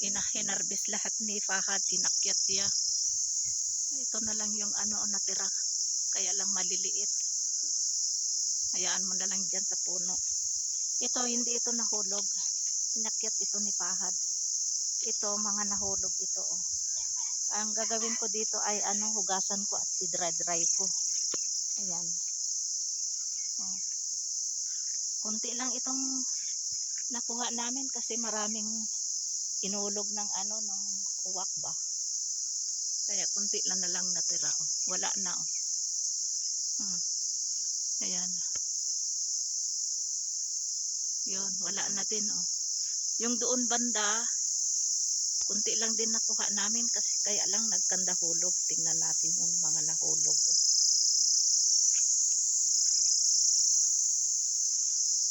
hinarbis lahat ni Fahad, inakyat niya. Ito na lang yung natira, kaya lang maliliit. Hayaan mo na lang dyan sa puno. Ito, hindi ito nahulog. Inakyat ito ni Fahad. Ito, mga nahulog ito. Oh. Ang gagawin ko dito ay hugasan ko at i-dry ko. Ayan. Oh. Kunti lang itong nakuha namin kasi maraming inulog ng ng uwak ba. Kaya kunti lang na lang natira. Oh. Wala na. Oh. Ayan. Yun, wala na din. Oh. Yung doon banda, kunti lang din nakuha namin kasi kaya lang nagkanda hulog. Tingnan natin yung mga nahulog. Oh.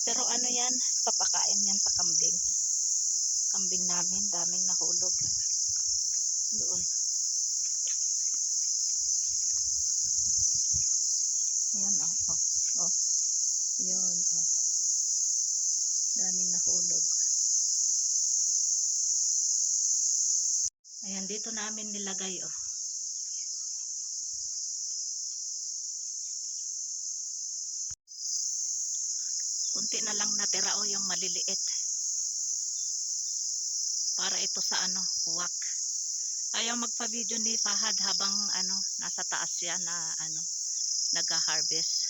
Pero yan, papakain yan sa kambing. Kambing namin, daming nahulog. Doon. Ayan, oh. Oh. Yun, oh. Daming nahulog. Ayan, dito namin nilagay, oh. Kunti na lang natira, oh, yung maliliit. Para ito sa uwak. Ayaw magpa-video ni Fahad habang nasa taas siya na nag-harvest.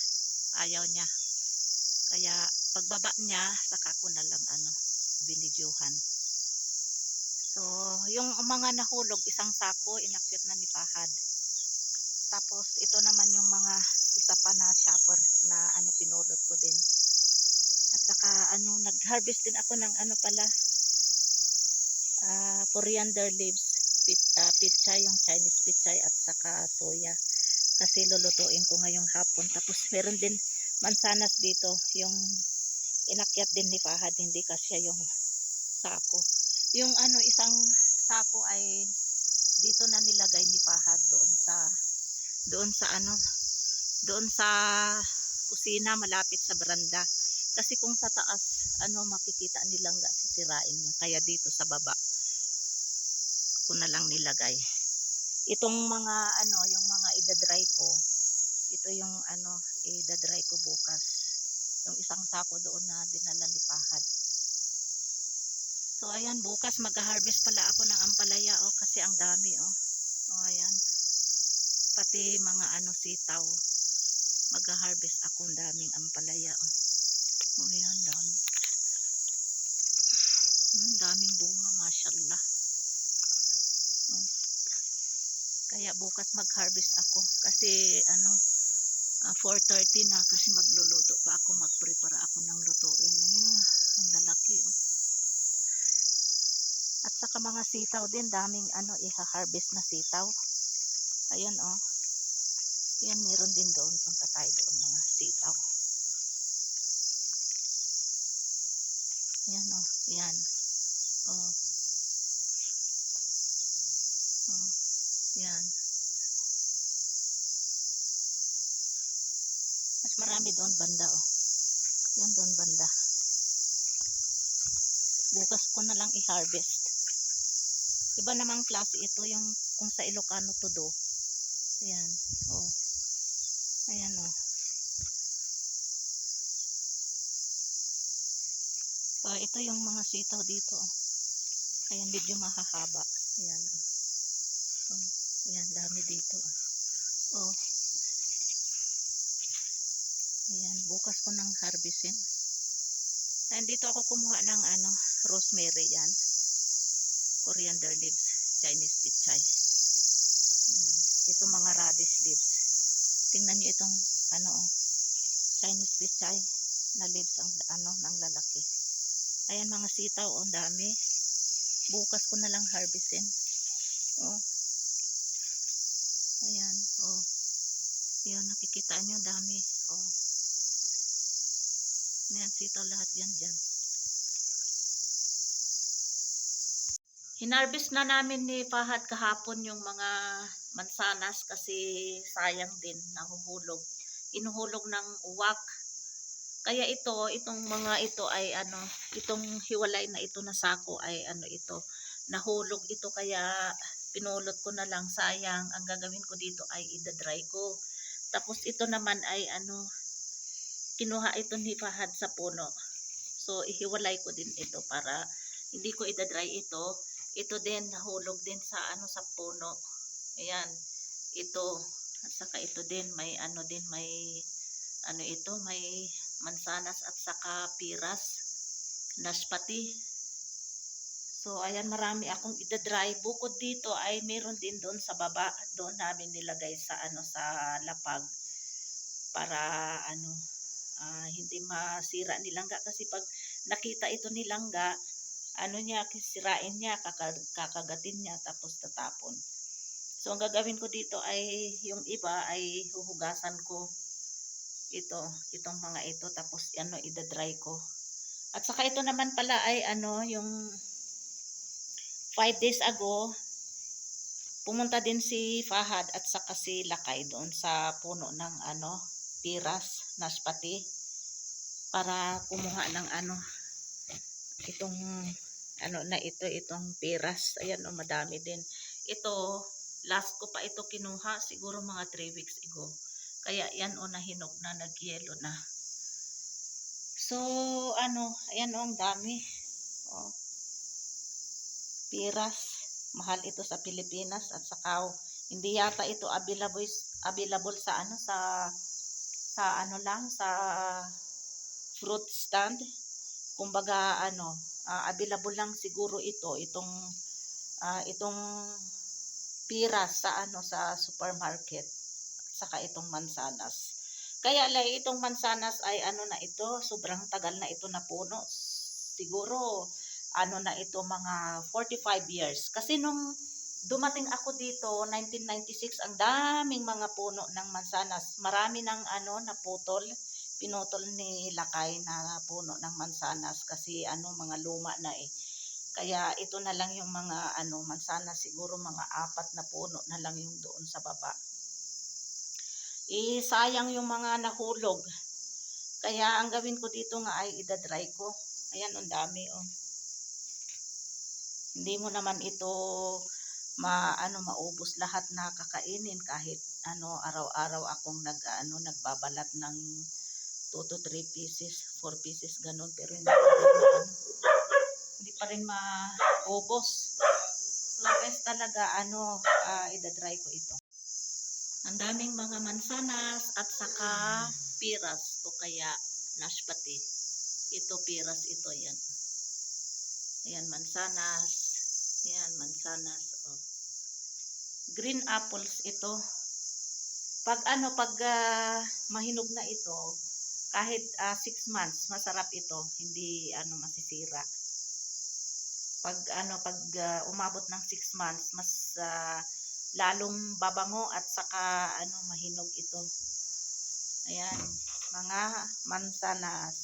Ayaw niya. Kaya pagbaba niya, saka ko na lang binidyohan. So, yung mga nahulog, isang sako, inakyat na ni Fahad. Tapos, ito naman yung mga isa pa na shopper na pinulot ko din. At saka, nag-harvest din ako ng coriander leaves, pichay, yung Chinese pichay at saka soya. Kasi lulutuin ko ngayong hapon. Tapos, meron din mansanas dito, yung inakyat din ni Fahad, hindi kasi yung sako. Yung isang sako ay dito na nilagay ni Fahad doon sa kusina malapit sa beranda. Kasi kung sa taas makikita nilang sisirain niya. Kaya dito sa baba ko na lang nilagay. Itong mga yung mga idadry ko. Ito yung idadry ko bukas. Yung isang sako doon na dinala ni Fahad. So ayan, bukas mag-harvest pala ako ng ampalaya, oh, kasi ang dami, oh. Oh, ayan. Pati mga sitaw. Mag-harvest ako, ng daming ampalaya, oh. Oh, ayan, dami. Daming bunga, mashallah. Oh. Kaya bukas mag-harvest ako kasi 4:30 na kasi magluluto pa ako, mag-prepare ako ng lutuin. Ayan, ang lalaki, oh. At saka mga sitaw din, daming i-harvest na sitaw. Ayan, oh. Ayan, meron din doon. Punta tayo doon, mga sitaw. Ayan, oh. Ayan. Oh. Oh. Ayan. Mas marami doon banda, oh. Ayan, doon banda. Bukas ko na lang i-harvest. Iba namang klase ito, yung kung sa Ilocano todo. Ayan, oh. Ayan, oh. Ito yung mga sitaw dito, oh. Ayan, medyo mahahaba. Ayan, oh. Oh. Ayan, dami dito, oh. Oh. Ayan, bukas ko nang harvestin. Ayan, dito ako kumuha ng rosemary, yan. Coriander leaves, Chinese pichay. Ayan. Ito mga radish leaves. Tingnan nyo itong Chinese pichay na leaves ng lalaki. Ayan, mga sitaw, ang dami. Bukas ko na lang harvestin. Oh. Ayan, oh. Ayan, nakikita nyo, dami. Oh. Ayan, sitaw lahat yan dyan. Hinarvest na namin ni Fahad kahapon yung mga mansanas kasi sayang din, nahuhulog. Inuhulog ng uwak. Kaya itong mga ito ay itong hiwalay na ito na sako ay ito, nahulog ito kaya pinulot ko na lang, sayang. Ang gagawin ko dito ay idadry ko. Tapos ito naman ay ano, kinuha ito ni Fahad sa puno. So ihiwalay ko din ito para hindi ko idadry ito. Ito din nahulog din sa ano sa puno. Ayan, ito at saka ito din may ano din may ano ito may mansanas at saka piras, naspati. So, ayan, marami akong idadry. Bukod dito ay meron din doon sa baba. Doon namin nilagay sa ano sa lapag para ano hindi masira nilangga kasi pag nakita ito nilangga, ano niya, kisirain niya, kakagatin niya tapos tatapon. So, ang gagawin ko dito ay yung iba ay huhugasan ko itong mga ito tapos ano idadry ko. At saka ito naman pala ay ano yung 5 days ago, pumunta din si Fahad at saka si Lakay doon sa puno ng ano, piras, naspati, para kumuha ng ano, itong ano na ito, itong piras. Ayan o, madami din. Ito, last ko pa ito kinuha, siguro mga 3 weeks ago. Kaya yan o, nahinog na, nagyelo na. So, ano, ayan o, ang dami. O, piras. Mahal ito sa Pilipinas at saka hindi yata ito available sa ano sa ano lang sa fruit stand. Kumbaga ano, available lang siguro itong piras sa ano sa supermarket at saka itong mansanas. Kaya lang itong mansanas ay ano na ito, sobrang tagal na ito na puno. Siguro ano na ito mga 45 years. Kasi nung dumating ako dito 1996, ang daming mga puno ng mansanas. Marami ng ano naputol, pinutol ni Lakay na puno ng mansanas kasi ano mga luma na eh. Kaya ito na lang yung mga ano mansanas, siguro mga 4 na puno na lang yung doon sa baba. Sayang yung mga nahulog. Kaya ang gawin ko dito nga ay idadry ko. Ayan, ang dami oh. Hindi mo naman ito maubos lahat na kakainin kahit ano araw-araw akong nagbabalat ng 2 to 3 pieces, 4 pieces ganun pero hindi pa rin maubos. So best talaga idadry ko ito. Ang daming mga mansanas at saka piras o kaya naspati. Ito piras ito yan. Ayan mansanas. Ayan mansanas. Oh. Green apples ito. Pag mahinog na ito, kahit 6 months, masarap ito, hindi masisira. Pag umabot ng 6 months, mas lalong babango at saka mahinog ito. Ayan, mga mansanas.